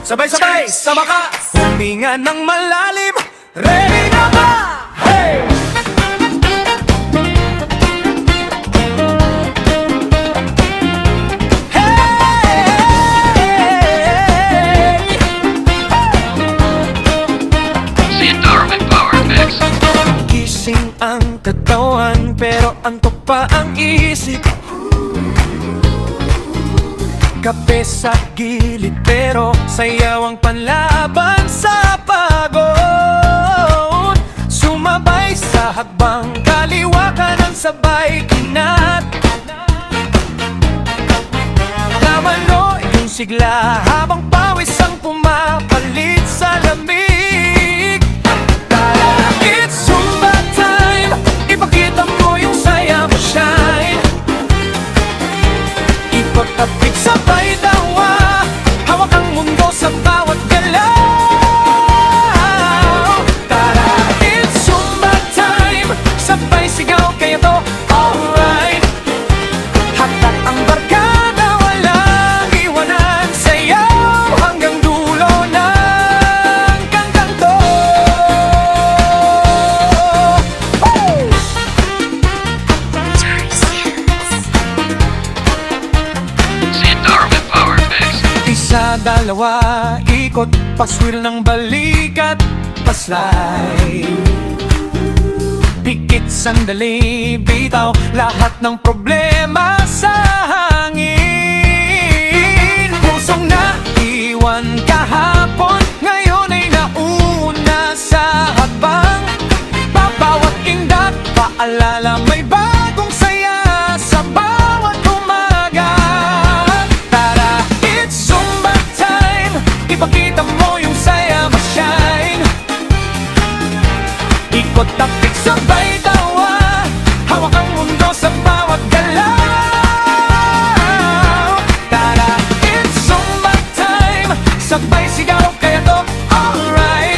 Sabay-sabay, sama ka. Huminga ng malalim. Ready na ba? Hey! Gising ang katawan pero antok pa ang isip. Kape sa gilid pero sayaw ang panlaban sa pagod. Sumabay sa hakbang, kaliwa kanan sabay kinat. Namalo yung sigla habang pawis ang pumapalit sa lamig. It's Zumba time, ipakita mo yung saya mo, shine. Ipagtapik sabay dawa, hawak ang mundo sa bawat galaw. Tara, it's Zumba time, sabay sigaw kaya to alright. Hatak ang barkada, walang iwanan, sayaw hanggang dulo ng kantang to. Isa, dalawa, ikot, paswil ng balikat, paslay. Pikit, sandali, bitaw, lahat ng problema sa hangin. Pusong naiwan kahapon, ngayon ay nauna sa habang. Babawat indat, paalala may bagong saya sa bawat umaga. Tara, it's Zumba time, ipakita mo yung saya mo, shine. Ikot tapik sabay dawa, hawak ang mundo sa bawat galaw. Tara, it's Zumba time, sabay sigaw kaya to alright.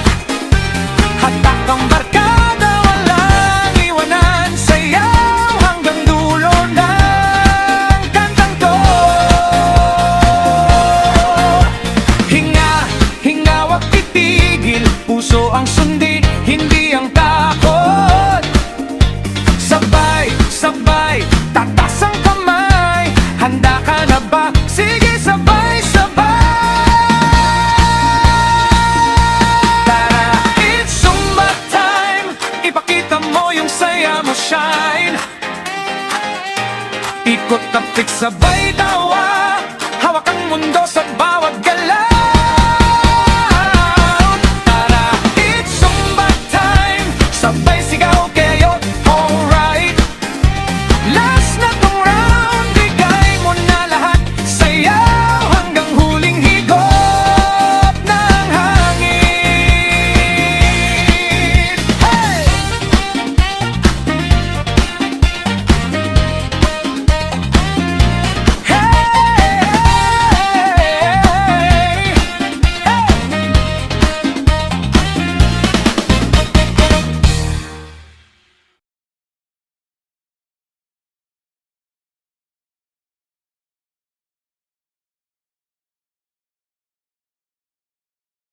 Hatak ang barkada, walang iwanan, sayaw hanggang dulo ng kantang to. Hinga, hinga, wag titigil, puso ang sundin, hindi ang takot. Sabay, sabay, tatas ang kamay, handa ka na ba? Sige, sabay, sabay. Tara, it's Zumba time, ipakita mo yung saya mo, shine. Ikot tapik sabay